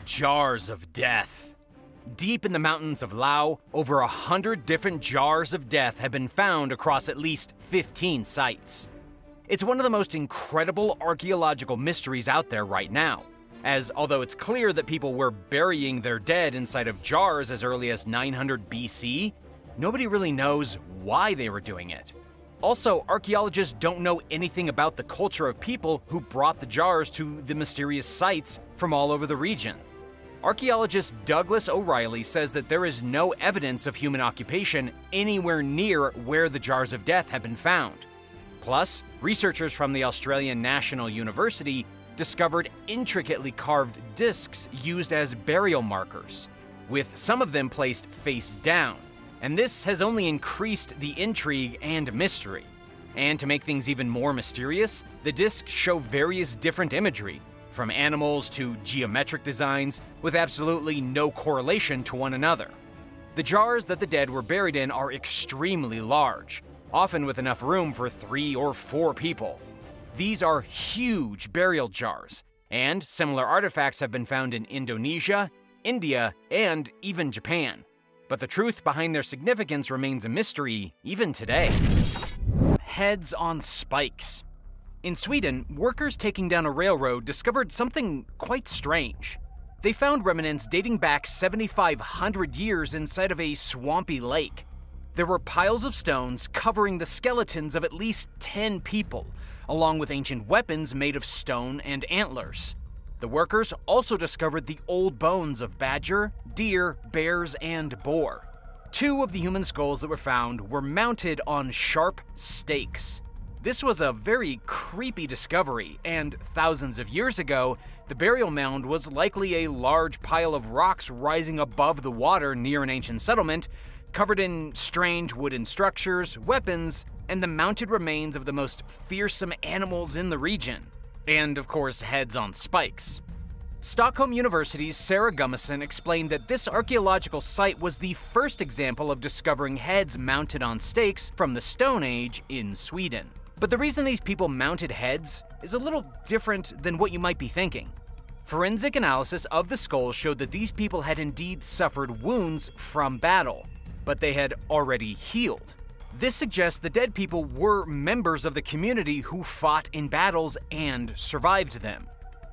Jars of death. Deep in the mountains of Laos, over 100 different jars of death have been found across at least 15 sites. It's one of the most incredible archaeological mysteries out there right now, as although it's clear that people were burying their dead inside of jars as early as 900 BC, nobody really knows why they were doing it. Also, archaeologists don't know anything about the culture of people who brought the jars to the mysterious sites from all over the region. Archaeologist Douglas O'Reilly says that there is no evidence of human occupation anywhere near where the jars of death have been found. Plus, researchers from the Australian National University discovered intricately carved discs used as burial markers, with some of them placed face down. And this has only increased the intrigue and mystery. And to make things even more mysterious, the discs show various different imagery, from animals to geometric designs, with absolutely no correlation to one another. The jars that the dead were buried in are extremely large, often with enough room for 3 or 4 people. These are huge burial jars, and similar artifacts have been found in Indonesia, India, and even Japan. But the truth behind their significance remains a mystery even today. Heads on spikes. In Sweden, workers taking down a railroad discovered something quite strange. They found remnants dating back 7,500 years inside of a swampy lake. There were piles of stones covering the skeletons of at least 10 people, along with ancient weapons made of stone and antlers. The workers also discovered the old bones of badger, deer, bears, and boar. 2 of the human skulls that were found were mounted on sharp stakes. This was a very creepy discovery, and thousands of years ago, the burial mound was likely a large pile of rocks rising above the water near an ancient settlement, covered in strange wooden structures, weapons, and the mounted remains of the most fearsome animals in the region. And, of course, heads on spikes. Stockholm University's Sarah Gummison explained that this archaeological site was the first example of discovering heads mounted on stakes from the Stone Age in Sweden. But the reason these people mounted heads is a little different than what you might be thinking. Forensic analysis of the skulls showed that these people had indeed suffered wounds from battle, but they had already healed. This suggests the dead people were members of the community who fought in battles and survived them.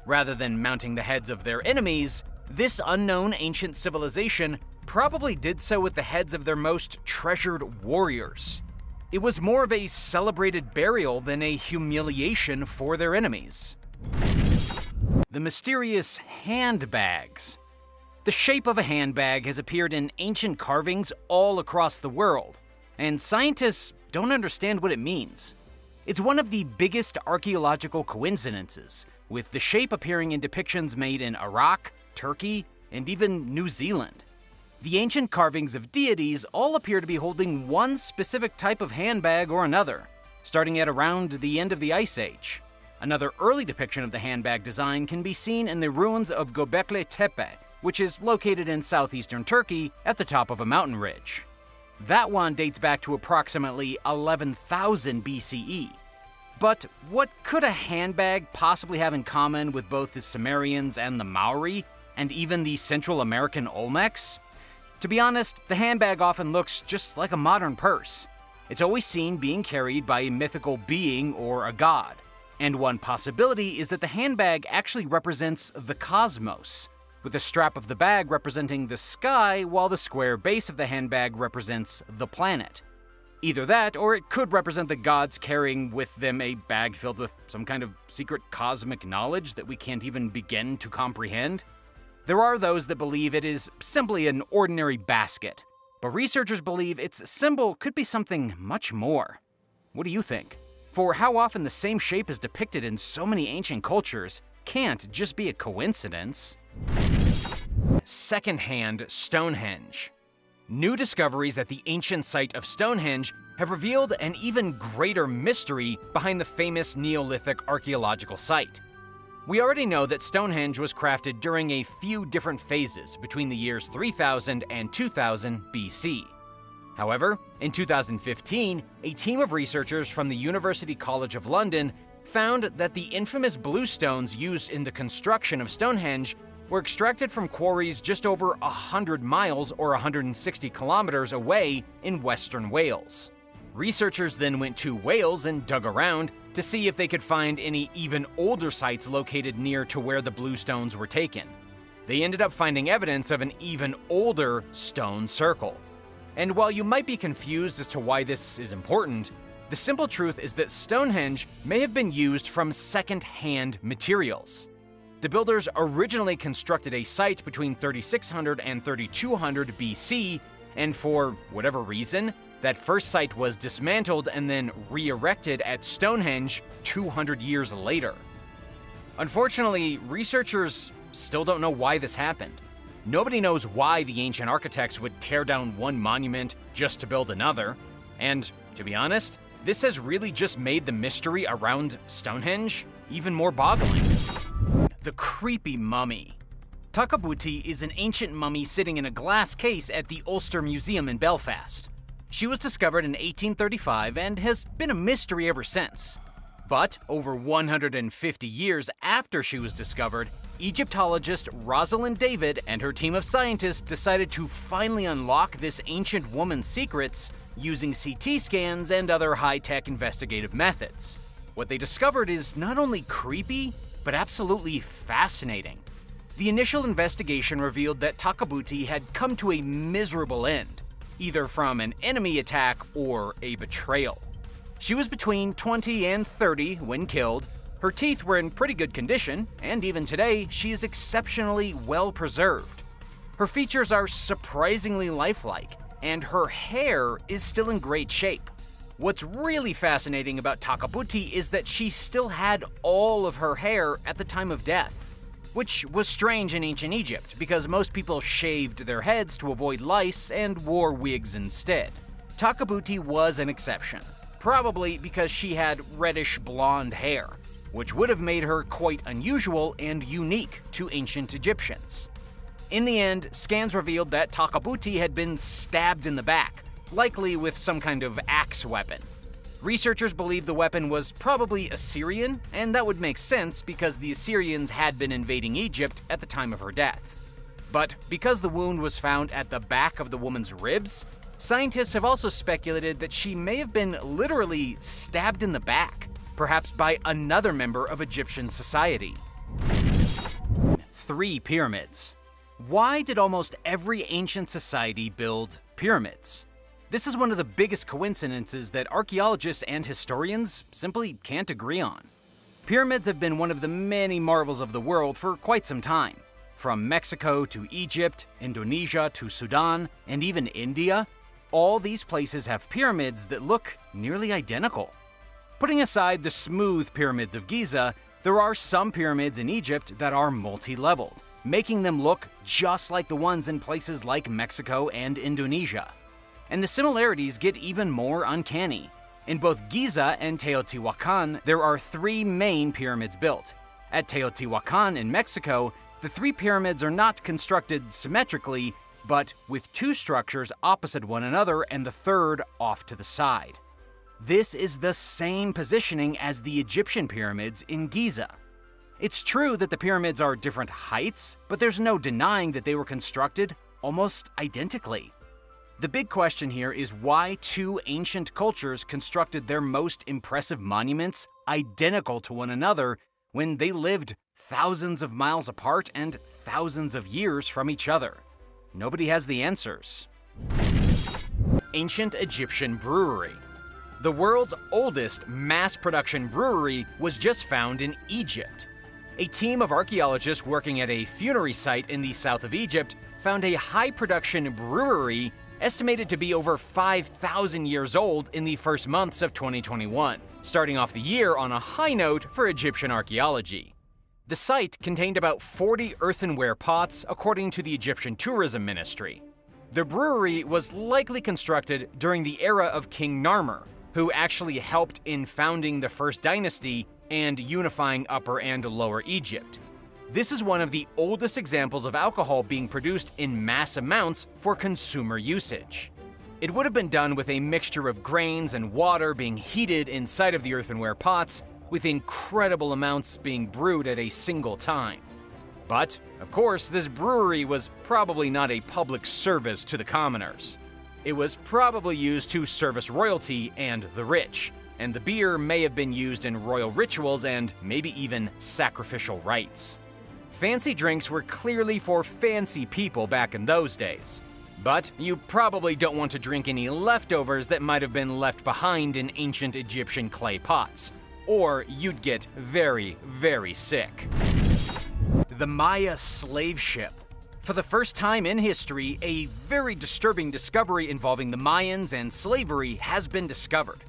Rather than mounting the heads of their enemies, this unknown ancient civilization probably did so with the heads of their most treasured warriors. It was more of a celebrated burial than a humiliation for their enemies. The mysterious handbags. The shape of a handbag has appeared in ancient carvings all across the world, and scientists don't understand what it means. It's one of the biggest archaeological coincidences, with the shape appearing in depictions made in Iraq, Turkey, and even New Zealand. The ancient carvings of deities all appear to be holding one specific type of handbag or another, starting at around the end of the Ice Age. Another early depiction of the handbag design can be seen in the ruins of Göbekli Tepe, which is located in southeastern Turkey at the top of a mountain ridge. That one dates back to approximately 11,000 BCE. But what could a handbag possibly have in common with both the Sumerians and the Maori, and even the Central American Olmecs? To be honest, the handbag often looks just like a modern purse. It's always seen being carried by a mythical being or a god. And one possibility is that the handbag actually represents the cosmos, with the strap of the bag representing the sky while the square base of the handbag represents the planet. Either that, or it could represent the gods carrying with them a bag filled with some kind of secret cosmic knowledge that we can't even begin to comprehend. There are those that believe it is simply an ordinary basket, but researchers believe its symbol could be something much more. What do you think? For how often the same shape is depicted in so many ancient cultures can't just be a coincidence. Secondhand Stonehenge. New discoveries at the ancient site of Stonehenge have revealed an even greater mystery behind the famous Neolithic archaeological site. We already know that Stonehenge was crafted during a few different phases between the years 3000 and 2000 BC. However, in 2015, a team of researchers from the University College of London found that the infamous bluestones used in the construction of Stonehenge were extracted from quarries just over 100 miles or 160 kilometers away in Western Wales. Researchers then went to Wales and dug around to see if they could find any even older sites located near to where the bluestones were taken. They ended up finding evidence of an even older stone circle. And while you might be confused as to why this is important, the simple truth is that Stonehenge may have been used from second-hand materials. The builders originally constructed a site between 3600 and 3200 BC, and for whatever reason, that first site was dismantled and then re-erected at Stonehenge 200 years later. Unfortunately, researchers still don't know why this happened. Nobody knows why the ancient architects would tear down one monument just to build another. And to be honest, this has really just made the mystery around Stonehenge even more boggling. The creepy mummy. Takabuti is an ancient mummy sitting in a glass case at the Ulster Museum in Belfast. She was discovered in 1835 and has been a mystery ever since. But over 150 years after she was discovered, Egyptologist Rosalind David and her team of scientists decided to finally unlock this ancient woman's secrets using CT scans and other high-tech investigative methods. What they discovered is not only creepy, but absolutely fascinating. The initial investigation revealed that Takabuti had come to a miserable end, either from an enemy attack or a betrayal. She was between 20 and 30 when killed. Her teeth were in pretty good condition, and even today, she is exceptionally well preserved. Her features are surprisingly lifelike, and her hair is still in great shape. What's really fascinating about Takabuti is that she still had all of her hair at the time of death, which was strange in ancient Egypt because most people shaved their heads to avoid lice and wore wigs instead. Takabuti was an exception, probably because she had reddish blonde hair, which would have made her quite unusual and unique to ancient Egyptians. In the end, scans revealed that Takabuti had been stabbed in the back, likely with some kind of axe weapon. Researchers believe the weapon was probably Assyrian, and that would make sense because the Assyrians had been invading Egypt at the time of her death. But because the wound was found at the back of the woman's ribs, scientists have also speculated that she may have been literally stabbed in the back, perhaps by another member of Egyptian society. 3 pyramids. Why did almost every ancient society build pyramids? This is one of the biggest coincidences that archaeologists and historians simply can't agree on. Pyramids have been one of the many marvels of the world for quite some time. From Mexico to Egypt, Indonesia to Sudan, and even India, all these places have pyramids that look nearly identical. Putting aside the smooth pyramids of Giza, there are some pyramids in Egypt that are multi-leveled, making them look just like the ones in places like Mexico and Indonesia. And the similarities get even more uncanny. In both Giza and Teotihuacan, there are 3 main pyramids built. At Teotihuacan in Mexico, the 3 pyramids are not constructed symmetrically, but with 2 structures opposite one another and the third off to the side. This is the same positioning as the Egyptian pyramids in Giza. It's true that the pyramids are different heights, but there's no denying that they were constructed almost identically. The big question here is why 2 ancient cultures constructed their most impressive monuments identical to one another when they lived thousands of miles apart and thousands of years from each other. Nobody has the answers. Ancient Egyptian brewery. The world's oldest mass-production brewery was just found in Egypt. A team of archaeologists working at a funerary site in the south of Egypt found a high-production brewery estimated to be over 5,000 years old in the first months of 2021, starting off the year on a high note for Egyptian archaeology. The site contained about 40 earthenware pots, according to the Egyptian Tourism Ministry. The brewery was likely constructed during the era of King Narmer, who actually helped in founding the First Dynasty and unifying Upper and Lower Egypt. This is one of the oldest examples of alcohol being produced in mass amounts for consumer usage. It would have been done with a mixture of grains and water being heated inside of the earthenware pots, with incredible amounts being brewed at a single time. But, of course, this brewery was probably not a public service to the commoners. It was probably used to service royalty and the rich, and the beer may have been used in royal rituals and maybe even sacrificial rites. Fancy drinks were clearly for fancy people back in those days. But you probably don't want to drink any leftovers that might have been left behind in ancient Egyptian clay pots, or you'd get very, very sick. The Maya slave ship. For the first time in history, a very disturbing discovery involving the Mayans and slavery has been discovered.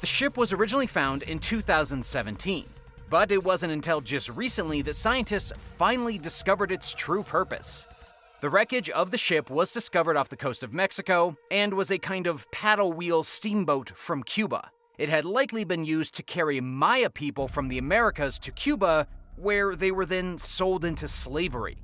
The ship was originally found in 2017, but it wasn't until just recently that scientists finally discovered its true purpose. The wreckage of the ship was discovered off the coast of Mexico and was a kind of paddle wheel steamboat from Cuba. It had likely been used to carry Maya people from the Americas to Cuba, where they were then sold into slavery.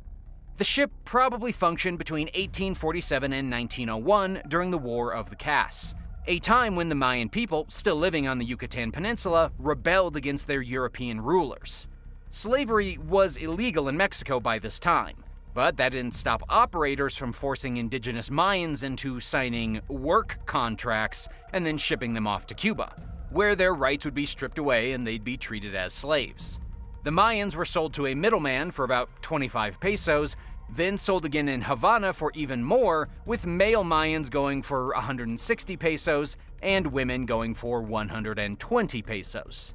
The ship probably functioned between 1847 and 1901 during the War of the Castes, a time when the Mayan people, still living on the Yucatan Peninsula, rebelled against their European rulers. Slavery was illegal in Mexico by this time, but that didn't stop operators from forcing indigenous Mayans into signing work contracts and then shipping them off to Cuba, where their rights would be stripped away and they'd be treated as slaves. The Mayans were sold to a middleman for about 25 pesos, then sold again in Havana for even more, with male Mayans going for 160 pesos and women going for 120 pesos.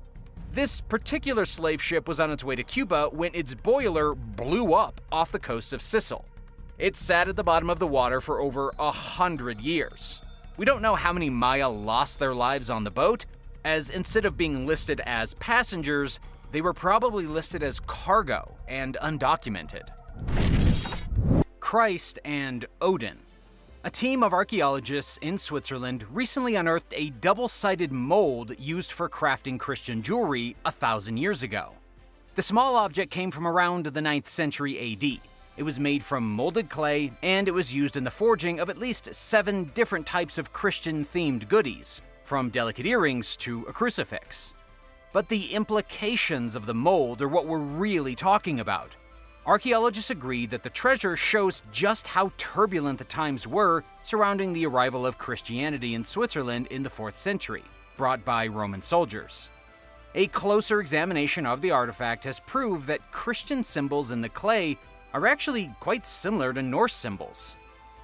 This particular slave ship was on its way to Cuba when its boiler blew up off the coast of Sicily. It sat at the bottom of the water for over 100 years. We don't know how many Maya lost their lives on the boat, as instead of being listed as passengers, they were probably listed as cargo and undocumented. Christ and Odin. A team of archaeologists in Switzerland recently unearthed a double-sided mold used for crafting Christian jewelry 1,000 years ago. The small object came from around the 9th century AD. It was made from molded clay, and it was used in the forging of at least 7 different types of Christian-themed goodies, from delicate earrings to a crucifix. But the implications of the mold are what we're really talking about. Archaeologists agree that the treasure shows just how turbulent the times were surrounding the arrival of Christianity in Switzerland in the 4th century, brought by Roman soldiers. A closer examination of the artifact has proved that Christian symbols in the clay are actually quite similar to Norse symbols.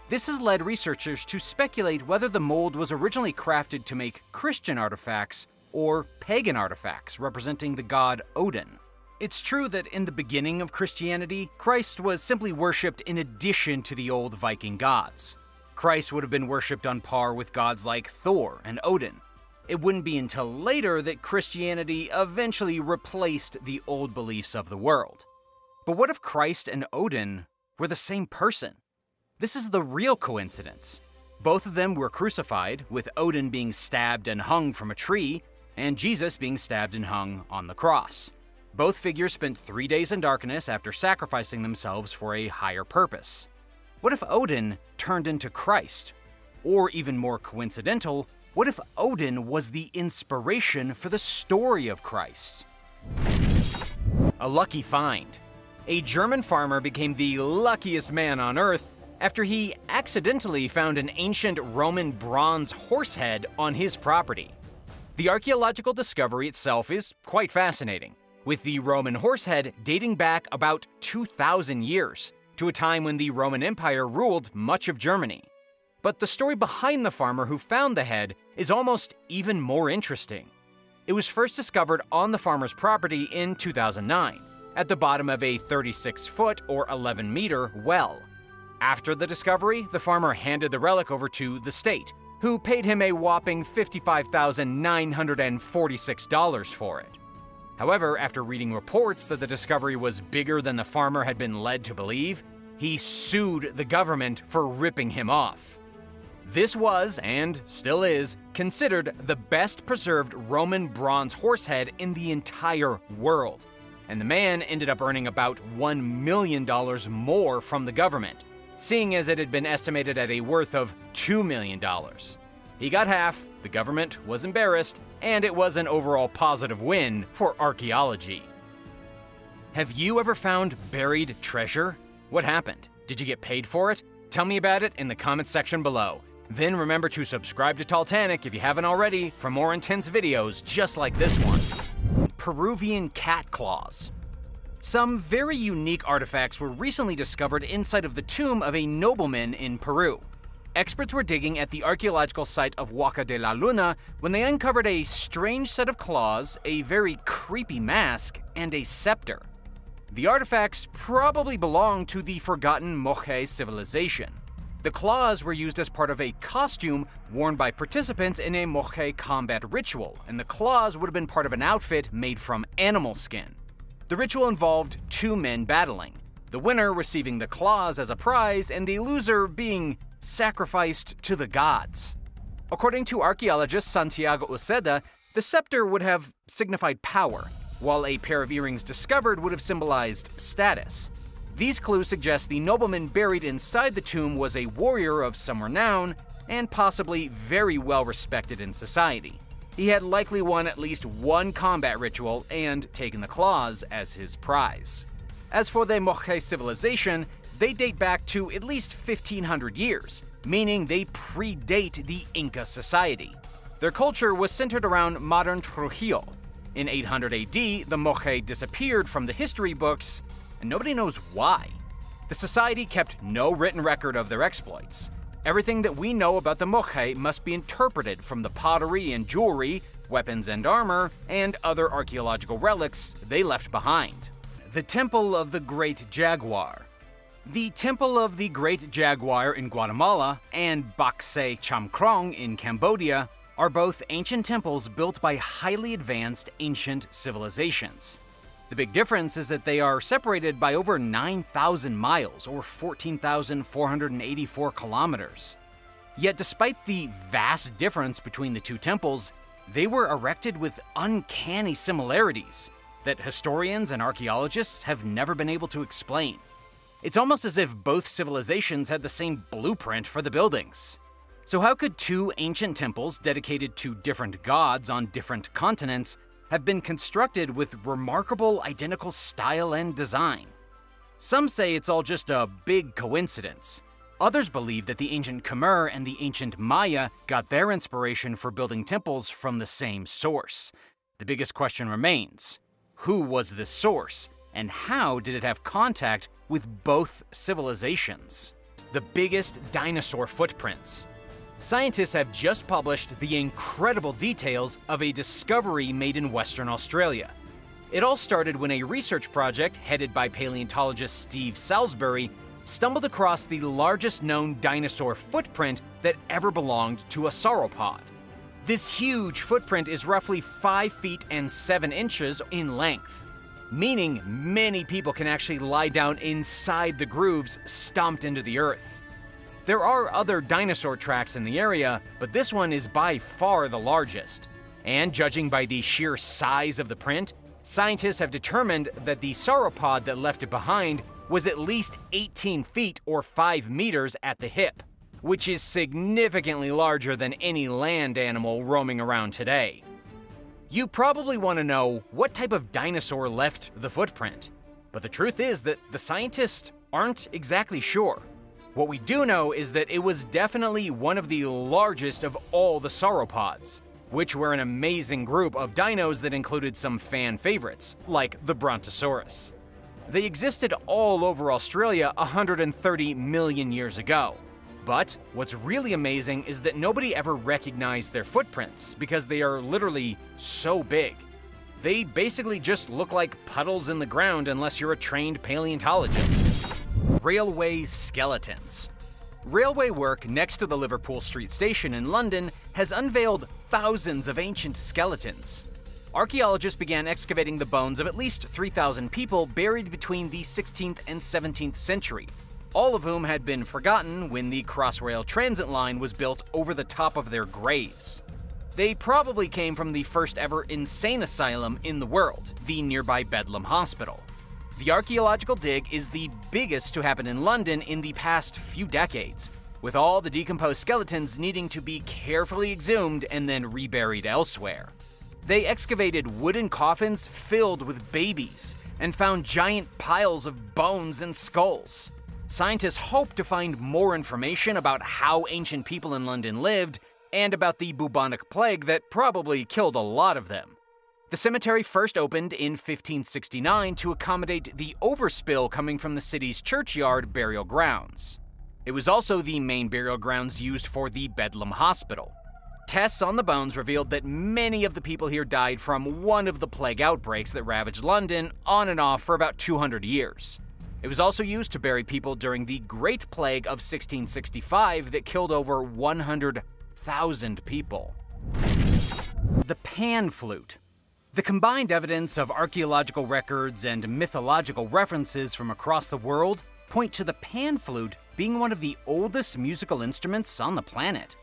This has led researchers to speculate whether the mold was originally crafted to make Christian artifacts or pagan artifacts representing the god Odin. It's true that in the beginning of Christianity, Christ was simply worshipped in addition to the old Viking gods. Christ would have been worshipped on par with gods like Thor and Odin. It wouldn't be until later that Christianity eventually replaced the old beliefs of the world. But what if Christ and Odin were the same person? This is the real coincidence. Both of them were crucified, with Odin being stabbed and hung from a tree, and Jesus being stabbed and hung on the cross. Both figures spent 3 days in darkness after sacrificing themselves for a higher purpose. What if Odin turned into Christ? Or even more coincidental, what if Odin was the inspiration for the story of Christ? A lucky find. A German farmer became the luckiest man on Earth after he accidentally found an ancient Roman bronze horse head on his property. The archaeological discovery itself is quite fascinating, with the Roman horse head dating back about 2,000 years, to a time when the Roman Empire ruled much of Germany. But the story behind the farmer who found the head is almost even more interesting. It was first discovered on the farmer's property in 2009, at the bottom of a 36-foot or 11-meter well. After the discovery, the farmer handed the relic over to the state, who paid him a whopping $55,946 for it. However, after reading reports that the discovery was bigger than the farmer had been led to believe, he sued the government for ripping him off. This was, and still is, considered the best preserved Roman bronze horse head in the entire world, and the man ended up earning about $1 million more from the government, seeing as it had been estimated at a worth of $2 million. He got half, the government was embarrassed, and it was an overall positive win for archaeology. Have you ever found buried treasure? What happened? Did you get paid for it? Tell me about it in the comments section below. Then remember to subscribe to Talltanic if you haven't already for more intense videos just like this one. Peruvian cat claws. Some very unique artifacts were recently discovered inside of the tomb of a nobleman in Peru. Experts were digging at the archaeological site of Huaca de la Luna when they uncovered a strange set of claws, a very creepy mask, and a scepter. The artifacts probably belonged to the forgotten Moche civilization. The claws were used as part of a costume worn by participants in a Moche combat ritual, and the claws would have been part of an outfit made from animal skin. The ritual involved two men battling, the winner receiving the claws as a prize and the loser being sacrificed to the gods. According to archaeologist Santiago Uceda, the scepter would have signified power, while a pair of earrings discovered would have symbolized status. These clues suggest the nobleman buried inside the tomb was a warrior of some renown and possibly very well respected in society. He had likely won at least one combat ritual and taken the claws as his prize. As for the Moche civilization, they date back to at least 1,500 years, meaning they predate the Inca society. Their culture was centered around modern Trujillo. In 800 AD, the Moche disappeared from the history books, and nobody knows why. The society kept no written record of their exploits. Everything that we know about the Moche must be interpreted from the pottery and jewelry, weapons and armor, and other archaeological relics they left behind. The Temple of the Great Jaguar. The Temple of the Great Jaguar in Guatemala and Bak Se Cham Krong in Cambodia are both ancient temples built by highly advanced ancient civilizations. The big difference is that they are separated by over 9,000 miles, or 14,484 kilometers. Yet despite the vast difference between the two temples, they were erected with uncanny similarities that historians and archaeologists have never been able to explain. It's almost as if both civilizations had the same blueprint for the buildings. So how could two ancient temples dedicated to different gods on different continents have been constructed with remarkable identical style and design? Some say it's all just a big coincidence. Others believe that the ancient Khmer and the ancient Maya got their inspiration for building temples from the same source. The biggest question remains: who was this source, and how did it have contact with both civilizations? The biggest dinosaur footprints. Scientists have just published the incredible details of a discovery made in Western Australia. It all started when a research project headed by paleontologist Steve Salisbury stumbled across the largest known dinosaur footprint that ever belonged to a sauropod. This huge footprint is roughly 5 feet and 7 inches in length, meaning many people can actually lie down inside the grooves stomped into the earth. There are other dinosaur tracks in the area, but this one is by far the largest. And judging by the sheer size of the print, scientists have determined that the sauropod that left it behind was at least 18 feet or 5 meters at the hip, which is significantly larger than any land animal roaming around today. You probably want to know what type of dinosaur left the footprint, but the truth is that the scientists aren't exactly sure. What we do know is that it was definitely one of the largest of all the sauropods, which were an amazing group of dinos that included some fan favorites, like the Brontosaurus. They existed all over Australia 130 million years ago. But what's really amazing is that nobody ever recognized their footprints because they are literally so big. They basically just look like puddles in the ground unless you're a trained paleontologist. Railway skeletons. Railway work next to the Liverpool Street Station in London has unveiled thousands of ancient skeletons. Archaeologists began excavating the bones of at least 3,000 people buried between the 16th and 17th century, all of whom had been forgotten when the Crossrail transit line was built over the top of their graves. They probably came from the first ever insane asylum in the world, the nearby Bedlam Hospital. The archaeological dig is the biggest to happen in London in the past few decades, with all the decomposed skeletons needing to be carefully exhumed and then reburied elsewhere. They excavated wooden coffins filled with babies, and found giant piles of bones and skulls. Scientists hope to find more information about how ancient people in London lived and about the bubonic plague that probably killed a lot of them. The cemetery first opened in 1569 to accommodate the overspill coming from the city's churchyard burial grounds. It was also the main burial grounds used for the Bedlam Hospital. Tests on the bones revealed that many of the people here died from one of the plague outbreaks that ravaged London on and off for about 200 years. It was also used to bury people during the Great Plague of 1665 that killed over 100,000 people. The pan flute. The combined evidence of archaeological records and mythological references from across the world point to the pan flute being one of the oldest musical instruments on the planet.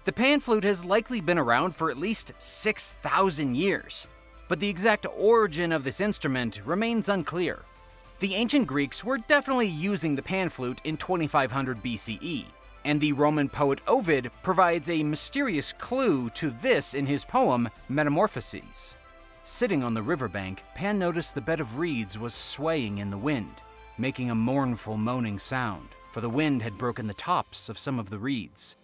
The pan flute has likely been around for at least 6,000 years, but the exact origin of this instrument remains unclear. The ancient Greeks were definitely using the pan flute in 2500 BCE, and the Roman poet Ovid provides a mysterious clue to this in his poem Metamorphoses. Sitting on the riverbank, Pan noticed the bed of reeds was swaying in the wind, making a mournful moaning sound, for the wind had broken the tops of some of the reeds.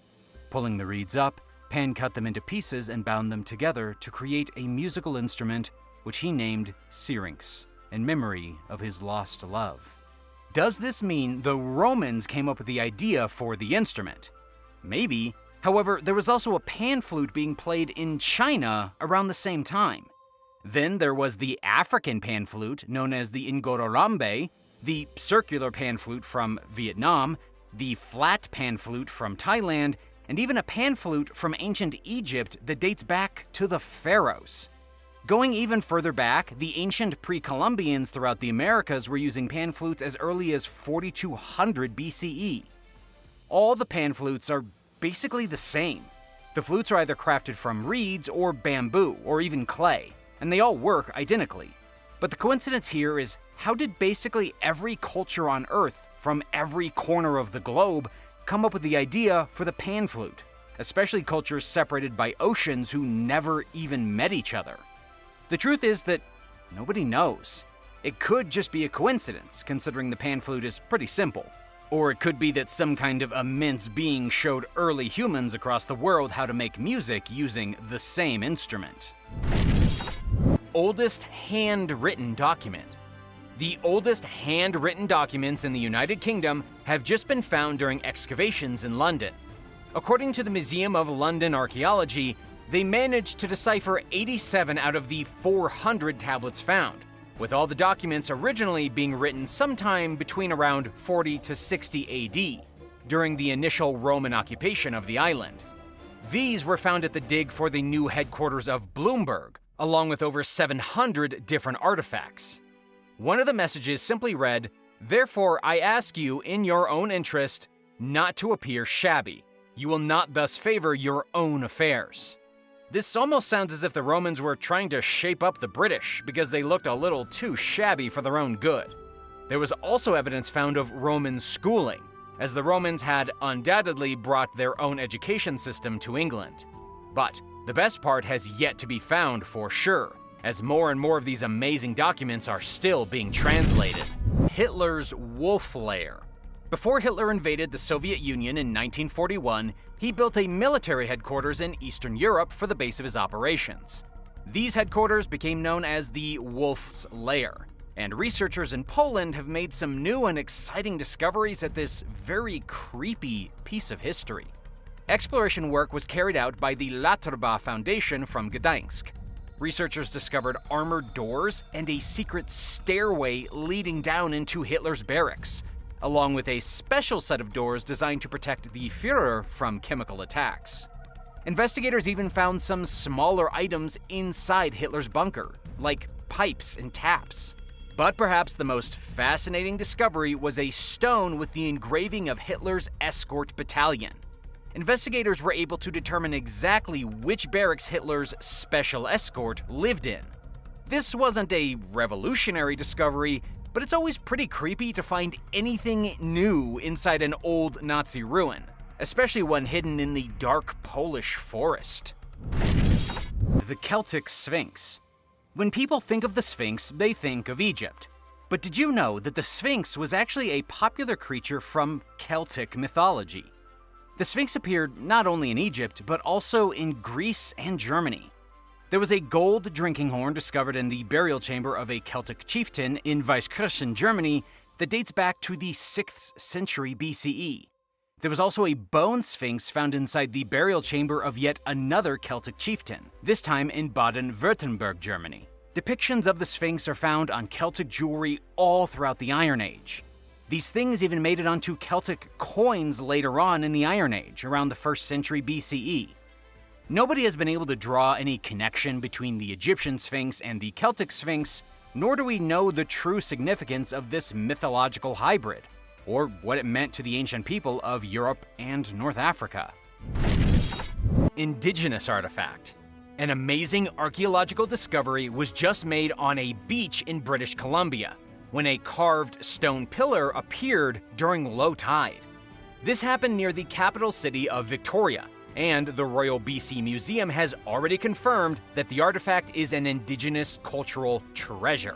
Pulling the reeds up, Pan cut them into pieces and bound them together to create a musical instrument which he named Syrinx, in memory of his lost love. Does this mean the Romans came up with the idea for the instrument? Maybe. However, there was also a pan flute being played in China around the same time. Then there was the African pan flute, known as the Ngorolambe, the circular pan flute from Vietnam, the flat pan flute from Thailand, and even a pan flute from ancient Egypt that dates back to the pharaohs. Going even further back, the ancient pre-Columbians throughout the Americas were using pan flutes as early as 4200 BCE. All the pan flutes are basically the same. The flutes are either crafted from reeds or bamboo or even clay, and they all work identically. But the coincidence here is, how did basically every culture on Earth, from every corner of the globe, come up with the idea for the pan flute, especially cultures separated by oceans who never even met each other? The truth is that nobody knows. It could just be a coincidence, considering the pan flute is pretty simple. Or it could be that some kind of immense being showed early humans across the world how to make music using the same instrument. Oldest handwritten document. The oldest handwritten documents in the United Kingdom have just been found during excavations in London. According to the Museum of London Archaeology, they managed to decipher 87 out of the 400 tablets found, with all the documents originally being written sometime between around 40 to 60 AD, during the initial Roman occupation of the island. These were found at the dig for the new headquarters of Bloomberg, along with over 700 different artifacts. One of the messages simply read, "Therefore I ask you in your own interest not to appear shabby. You will not thus favor your own affairs." This almost sounds as if the Romans were trying to shape up the British because they looked a little too shabby for their own good. There was also evidence found of Roman schooling, as the Romans had undoubtedly brought their own education system to England. But the best part has yet to be found for sure, as more and more of these amazing documents are still being translated. Hitler's wolf lair. Before Hitler invaded the Soviet Union in 1941, he built a military headquarters in Eastern Europe for the base of his operations. These headquarters became known as the Wolf's Lair, and researchers in Poland have made some new and exciting discoveries at this very creepy piece of history. Exploration work was carried out by the Latroba Foundation from Gdańsk. Researchers discovered armored doors and a secret stairway leading down into Hitler's barracks, along with a special set of doors designed to protect the Führer from chemical attacks. Investigators even found some smaller items inside Hitler's bunker, like pipes and taps. But perhaps the most fascinating discovery was a stone with the engraving of Hitler's escort battalion. Investigators were able to determine exactly which barracks Hitler's special escort lived in. This wasn't a revolutionary discovery, but it's always pretty creepy to find anything new inside an old Nazi ruin, especially one hidden in the dark Polish forest. The Celtic Sphinx. When people think of the Sphinx, they think of Egypt. But did you know that the Sphinx was actually a popular creature from Celtic mythology? The Sphinx appeared not only in Egypt, but also in Greece and Germany. There was a gold drinking horn discovered in the burial chamber of a Celtic chieftain in Weiskirchen, Germany, that dates back to the 6th century BCE. There was also a bone sphinx found inside the burial chamber of yet another Celtic chieftain, this time in Baden-Württemberg, Germany. Depictions of the Sphinx are found on Celtic jewelry all throughout the Iron Age. These things even made it onto Celtic coins later on in the Iron Age, around the 1st century BCE. Nobody has been able to draw any connection between the Egyptian Sphinx and the Celtic Sphinx, nor do we know the true significance of this mythological hybrid, or what it meant to the ancient people of Europe and North Africa. Indigenous artifact. An amazing archaeological discovery was just made on a beach in British Columbia, when a carved stone pillar appeared during low tide. This happened near the capital city of Victoria, and the Royal BC Museum has already confirmed that the artifact is an Indigenous cultural treasure.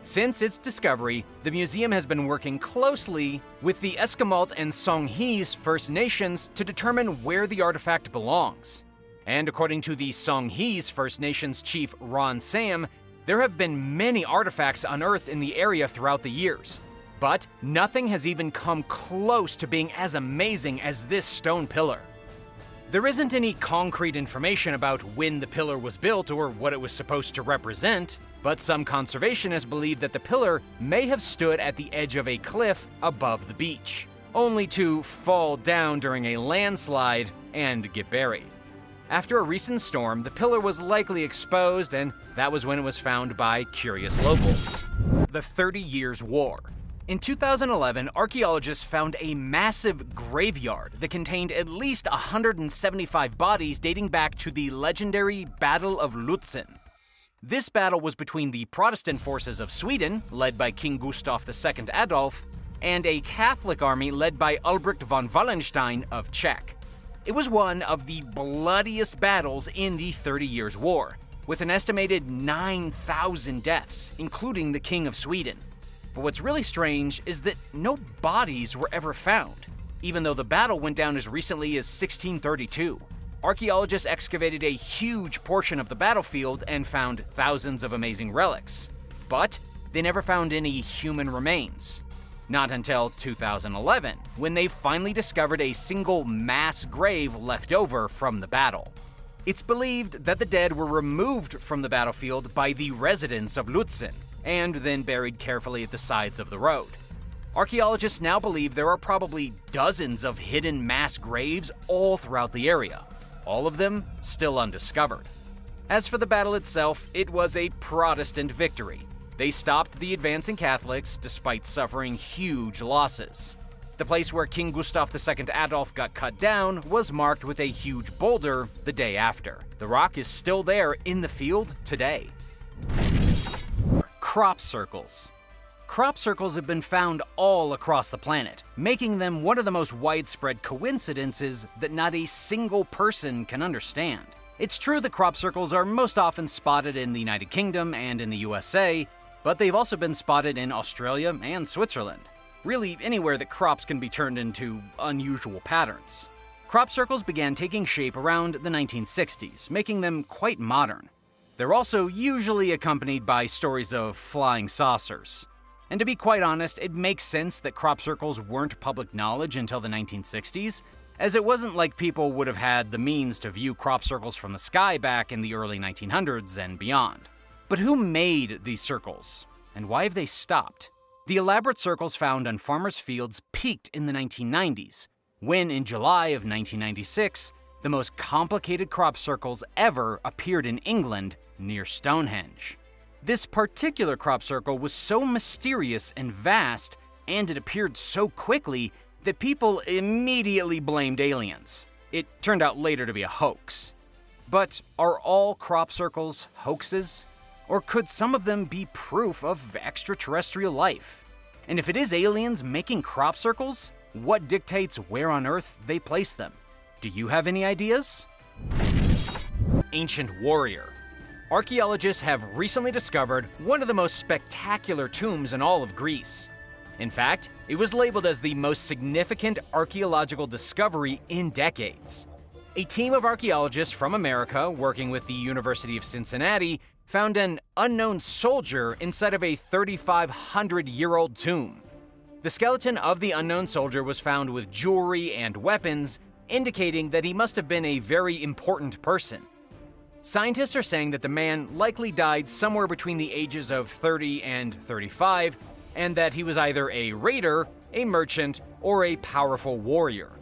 Since its discovery, the museum has been working closely with the Esquimalt and Songhees First Nations to determine where the artifact belongs. And according to the Songhees First Nations chief Ron Sam, there have been many artifacts unearthed in the area throughout the years, but nothing has even come close to being as amazing as this stone pillar. There isn't any concrete information about when the pillar was built or what it was supposed to represent, but some conservationists believe that the pillar may have stood at the edge of a cliff above the beach, only to fall down during a landslide and get buried. After a recent storm, the pillar was likely exposed, and that was when it was found by curious locals. The 30 Years' War. In 2011, archaeologists found a massive graveyard that contained at least 175 bodies dating back to the legendary Battle of Lutzen. This battle was between the Protestant forces of Sweden, led by King Gustav II Adolf, and a Catholic army led by Ulbricht von Wallenstein of Czech. It was one of the bloodiest battles in the 30 Years' War, with an estimated 9,000 deaths, including the King of Sweden. But what's really strange is that no bodies were ever found, even though the battle went down as recently as 1632. Archaeologists excavated a huge portion of the battlefield and found thousands of amazing relics, but they never found any human remains. Not until 2011, when they finally discovered a single mass grave left over from the battle. It's believed that the dead were removed from the battlefield by the residents of Lutzen, and then buried carefully at the sides of the road. Archaeologists now believe there are probably dozens of hidden mass graves all throughout the area, all of them still undiscovered. As for the battle itself, it was a Protestant victory. They stopped the advancing Catholics despite suffering huge losses. The place where King Gustav II Adolf got cut down was marked with a huge boulder the day after. The rock is still there in the field today. Crop circles. Crop circles have been found all across the planet, making them one of the most widespread coincidences that not a single person can understand. It's true that crop circles are most often spotted in the United Kingdom and in the USA, but they've also been spotted in Australia and Switzerland. Really anywhere that crops can be turned into unusual patterns. Crop circles began taking shape around the 1960s, making them quite modern. They're also usually accompanied by stories of flying saucers. And to be quite honest, it makes sense that crop circles weren't public knowledge until the 1960s, as it wasn't like people would have had the means to view crop circles from the sky back in the early 1900s and beyond. But who made these circles? And why have they stopped? The elaborate circles found on farmers' fields peaked in the 1990s, when in July of 1996, the most complicated crop circles ever appeared in England near Stonehenge. This particular crop circle was so mysterious and vast, and it appeared so quickly that people immediately blamed aliens. It turned out later to be a hoax. But are all crop circles hoaxes? Or could some of them be proof of extraterrestrial life? And if it is aliens making crop circles, what dictates where on Earth they place them? Do you have any ideas? Ancient warrior. Archaeologists have recently discovered one of the most spectacular tombs in all of Greece. In fact, it was labeled as the most significant archaeological discovery in decades. A team of archaeologists from America, working with the University of Cincinnati, found an unknown soldier inside of a 3,500-year-old tomb. The skeleton of the unknown soldier was found with jewelry and weapons, indicating that he must have been a very important person. Scientists are saying that the man likely died somewhere between the ages of 30 and 35, and that he was either a raider, a merchant, or a powerful warrior.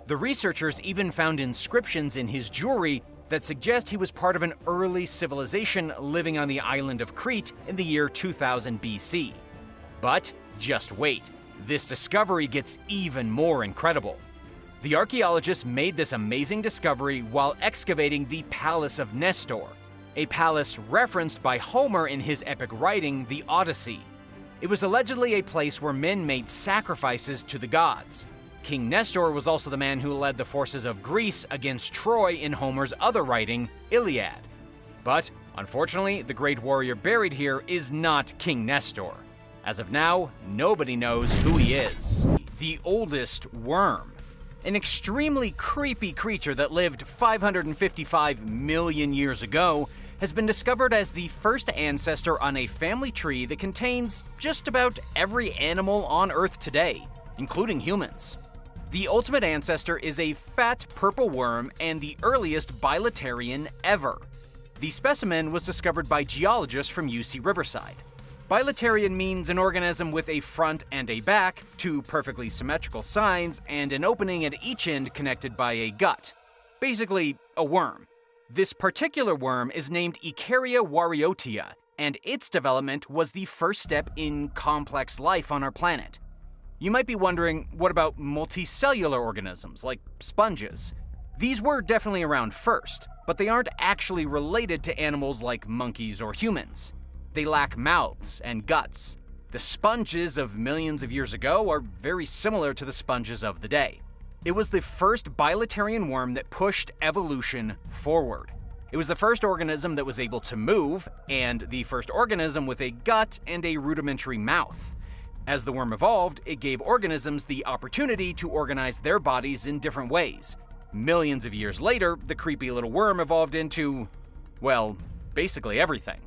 The researchers even found inscriptions in his jewelry that suggest he was part of an early civilization living on the island of Crete in the year 2000 BC. But just wait, this discovery gets even more incredible. The archaeologists made this amazing discovery while excavating the Palace of Nestor, a palace referenced by Homer in his epic writing, the Odyssey. It was allegedly a place where men made sacrifices to the gods. King Nestor was also the man who led the forces of Greece against Troy in Homer's other writing, Iliad. But, unfortunately, the great warrior buried here is not King Nestor. As of now, nobody knows who he is. The oldest worm. An extremely creepy creature that lived 555 million years ago has been discovered as the first ancestor on a family tree that contains just about every animal on Earth today, including humans. The ultimate ancestor is a fat purple worm and the earliest bilaterian ever. The specimen was discovered by geologists from UC Riverside. Bilaterian means an organism with a front and a back, two perfectly symmetrical sides, and an opening at each end connected by a gut. Basically, a worm. This particular worm is named Icaria wariotia, and its development was the first step in complex life on our planet. You might be wondering, what about multicellular organisms like sponges? These were definitely around first, but they aren't actually related to animals like monkeys or humans. They lack mouths and guts. The sponges of millions of years ago are very similar to the sponges of the day. It was the first bilaterian worm that pushed evolution forward. It was the first organism that was able to move, and the first organism with a gut and a rudimentary mouth. As the worm evolved, it gave organisms the opportunity to organize their bodies in different ways. Millions of years later, the creepy little worm evolved into, well, basically everything.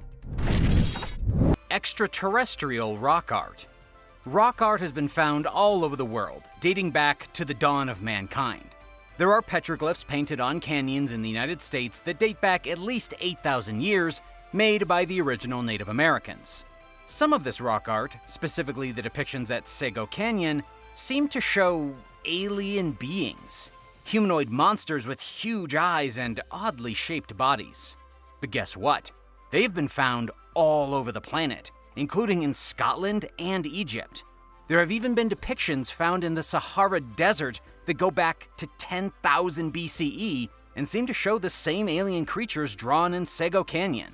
Extraterrestrial rock art. Rock art has been found all over the world, dating back to the dawn of mankind. There are petroglyphs painted on canyons in the United States that date back at least 8,000 years, made by the original Native Americans. Some of this rock art, specifically the depictions at Sego Canyon, seem to show alien beings, humanoid monsters with huge eyes and oddly shaped bodies. But guess what? They've been found all over the planet, including in Scotland and Egypt. There have even been depictions found in the Sahara Desert that go back to 10,000 BCE and seem to show the same alien creatures drawn in Sego Canyon.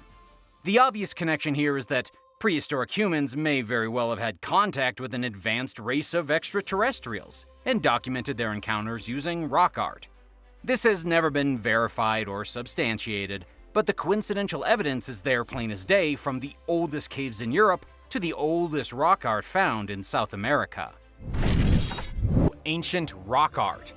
The obvious connection here is that prehistoric humans may very well have had contact with an advanced race of extraterrestrials and documented their encounters using rock art. This has never been verified or substantiated, but the coincidental evidence is there plain as day, from the oldest caves in Europe to the oldest rock art found in South America. Ancient rock art.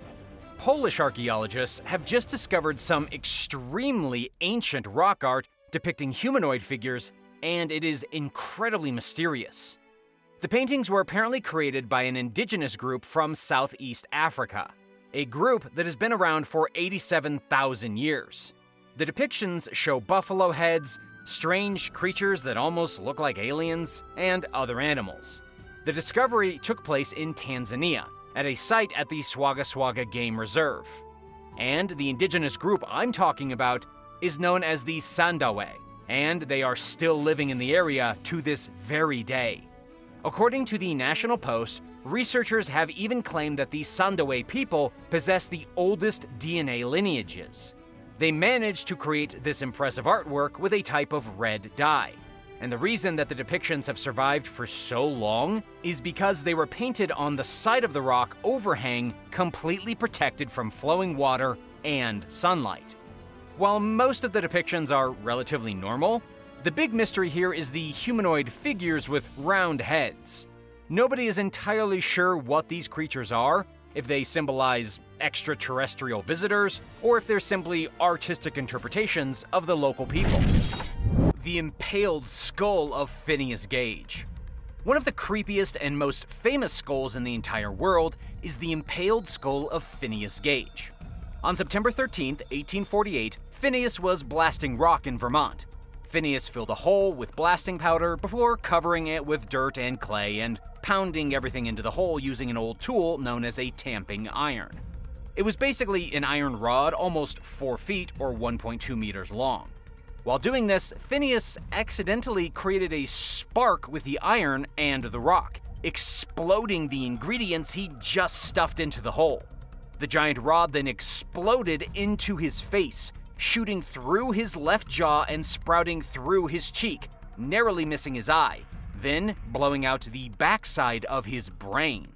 Polish archaeologists have just discovered some extremely ancient rock art depicting humanoid figures, and it is incredibly mysterious. The paintings were apparently created by an indigenous group from Southeast Africa, a group that has been around for 87,000 years. The depictions show buffalo heads, strange creatures that almost look like aliens, and other animals. The discovery took place in Tanzania, at a site at the Swaga Swaga Game Reserve. And the indigenous group I'm talking about is known as the Sandawe, and they are still living in the area to this very day. According to the National Post, researchers have even claimed that the Sandawe people possess the oldest DNA lineages. They managed to create this impressive artwork with a type of red dye. And the reason that the depictions have survived for so long is because they were painted on the side of the rock overhang, completely protected from flowing water and sunlight. While most of the depictions are relatively normal, the big mystery here is the humanoid figures with round heads. Nobody is entirely sure what these creatures are, if they symbolize extraterrestrial visitors, or if they're simply artistic interpretations of the local people. The impaled skull of Phineas Gage. One of the creepiest and most famous skulls in the entire world is the impaled skull of Phineas Gage. On September 13, 1848, Phineas was blasting rock in Vermont. Phineas filled a hole with blasting powder before covering it with dirt and clay and pounding everything into the hole using an old tool known as a tamping iron. It was basically an iron rod almost 4 feet or 1.2 meters long. While doing this, Phineas accidentally created a spark with the iron and the rock, exploding the ingredients he just stuffed into the hole. The giant rod then exploded into his face, shooting through his left jaw and sprouting through his cheek, narrowly missing his eye, then blowing out the backside of his brain.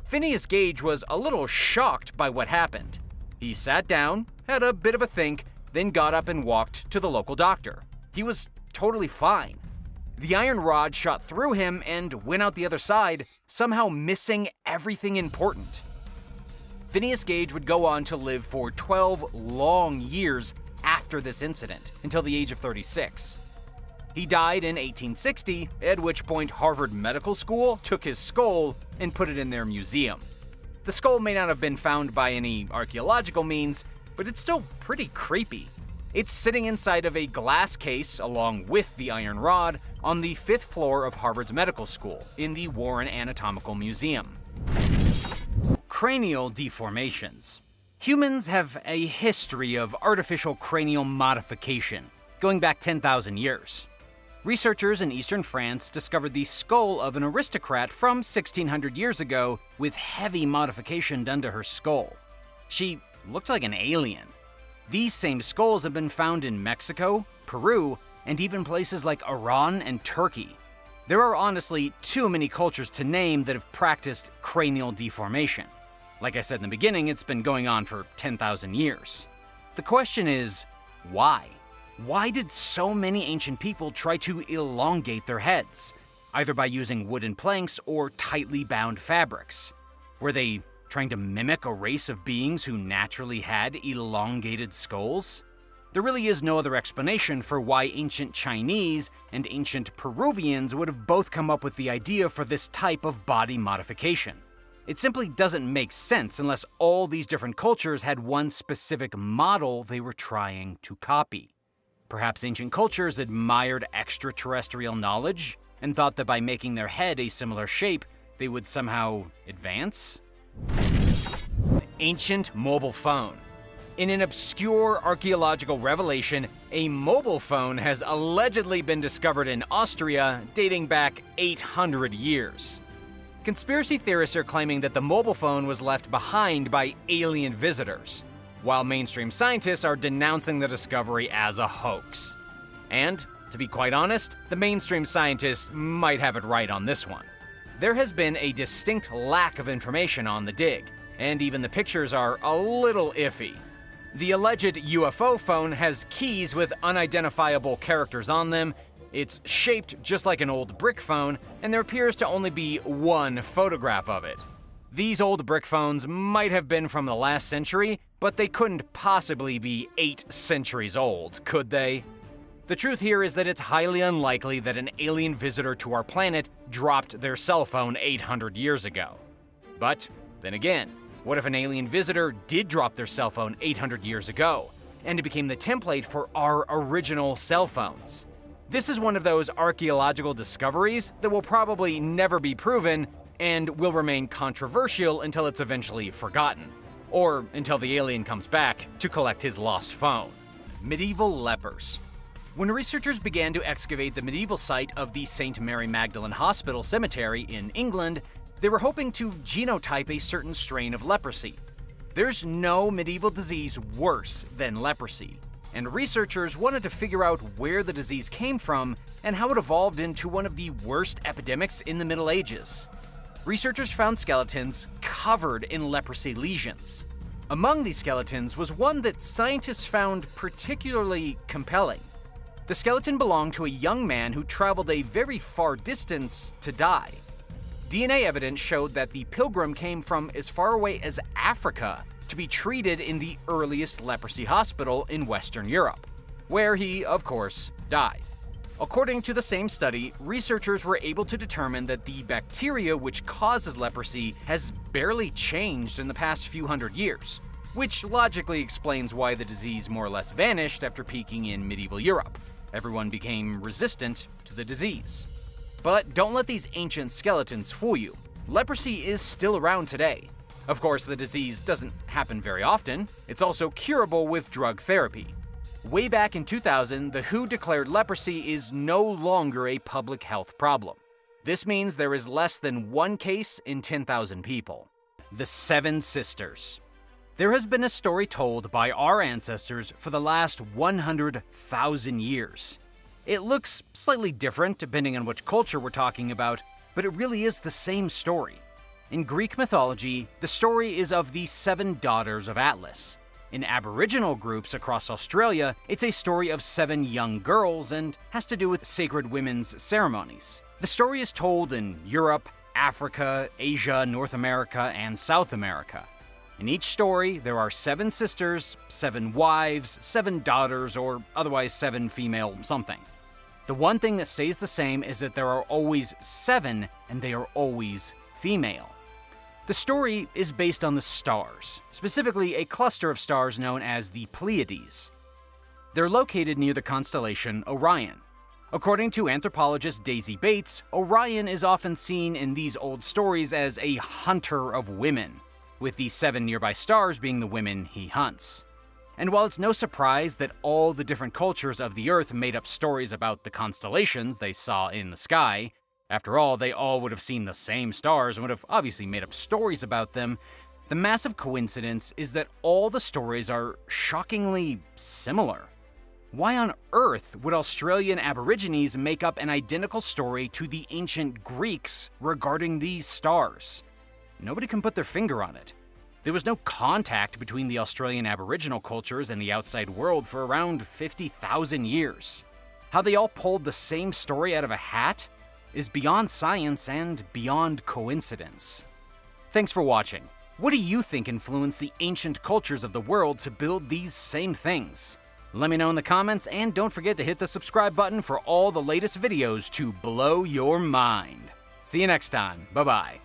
Phineas Gage was a little shocked by what happened. He sat down, had a bit of a think, then got up and walked to the local doctor. He was totally fine. The iron rod shot through him and went out the other side, somehow missing everything important. Phineas Gage would go on to live for 12 long years after this incident, until the age of 36. He died in 1860, at which point Harvard Medical School took his skull and put it in their museum. The skull may not have been found by any archaeological means, but it's still pretty creepy. It's sitting inside of a glass case along with the iron rod on the 5th floor of Harvard's medical school in the Warren Anatomical Museum. Cranial deformations. Humans have a history of artificial cranial modification, going back 10,000 years. Researchers in eastern France discovered the skull of an aristocrat from 1600 years ago with heavy modification done to her skull. She looked like an alien. These same skulls have been found in Mexico, Peru, and even places like Iran and Turkey. There are honestly too many cultures to name that have practiced cranial deformation. Like I said in the beginning, it's been going on for 10,000 years. The question is, why? Why did so many ancient people try to elongate their heads, either by using wooden planks or tightly bound fabrics? Were they trying to mimic a race of beings who naturally had elongated skulls? There really is no other explanation for why ancient Chinese and ancient Peruvians would have both come up with the idea for this type of body modification. It simply doesn't make sense unless all these different cultures had one specific model they were trying to copy. Perhaps ancient cultures admired extraterrestrial knowledge and thought that by making their head a similar shape, they would somehow advance? Ancient mobile phone. In an obscure archaeological revelation, a mobile phone has allegedly been discovered in Austria dating back 800 years. Conspiracy theorists are claiming that the mobile phone was left behind by alien visitors, while mainstream scientists are denouncing the discovery as a hoax. And, to be quite honest, the mainstream scientists might have it right on this one. There has been a distinct lack of information on the dig, and even the pictures are a little iffy. The alleged UFO phone has keys with unidentifiable characters on them. It's shaped just like an old brick phone, and there appears to only be one photograph of it. These old brick phones might have been from the last century, but they couldn't possibly be 8 centuries old, could they? The truth here is that it's highly unlikely that an alien visitor to our planet dropped their cell phone 800 years ago. But then again, what if an alien visitor did drop their cell phone 800 years ago, and it became the template for our original cell phones? This is one of those archaeological discoveries that will probably never be proven and will remain controversial until it's eventually forgotten, or until the alien comes back to collect his lost phone. Medieval lepers. When researchers began to excavate the medieval site of the St. Mary Magdalene Hospital Cemetery in England, they were hoping to genotype a certain strain of leprosy. There's no medieval disease worse than leprosy, and researchers wanted to figure out where the disease came from and how it evolved into one of the worst epidemics in the Middle Ages. Researchers found skeletons covered in leprosy lesions. Among these skeletons was one that scientists found particularly compelling. The skeleton belonged to a young man who traveled a very far distance to die. DNA evidence showed that the pilgrim came from as far away as Africa to be treated in the earliest leprosy hospital in Western Europe, where he, of course, died. According to the same study, researchers were able to determine that the bacteria which causes leprosy has barely changed in the past few hundred years, which logically explains why the disease more or less vanished after peaking in medieval Europe. Everyone became resistant to the disease. But don't let these ancient skeletons fool you. Leprosy is still around today. Of course, the disease doesn't happen very often. It's also curable with drug therapy. Way back in 2000, the WHO declared leprosy is no longer a public health problem. This means there is less than one case in 10,000 people. The Seven Sisters. There has been a story told by our ancestors for the last 100,000 years. It looks slightly different depending on which culture we're talking about, but it really is the same story. In Greek mythology, the story is of the 7 daughters of Atlas. In Aboriginal groups across Australia, it's a story of 7 young girls and has to do with sacred women's ceremonies. The story is told in Europe, Africa, Asia, North America, and South America. In each story, there are 7 sisters, 7 wives, 7 daughters, or otherwise 7 female something. The one thing that stays the same is that there are always 7, and they are always female. The story is based on the stars, specifically a cluster of stars known as the Pleiades. They're located near the constellation Orion. According to anthropologist Daisy Bates, Orion is often seen in these old stories as a hunter of women, with the 7 nearby stars being the women he hunts. And while it's no surprise that all the different cultures of the Earth made up stories about the constellations they saw in the sky, after all, they all would have seen the same stars and would have obviously made up stories about them, the massive coincidence is that all the stories are shockingly similar. Why on earth would Australian Aborigines make up an identical story to the ancient Greeks regarding these stars? Nobody can put their finger on it. There was no contact between the Australian Aboriginal cultures and the outside world for around 50,000 years. How they all pulled the same story out of a hat is beyond science and beyond coincidence. Thanks for watching. What do you think influenced the ancient cultures of the world to build these same things? Let me know in the comments, and don't forget to hit the subscribe button for all the latest videos to blow your mind. See you next time. Bye-bye.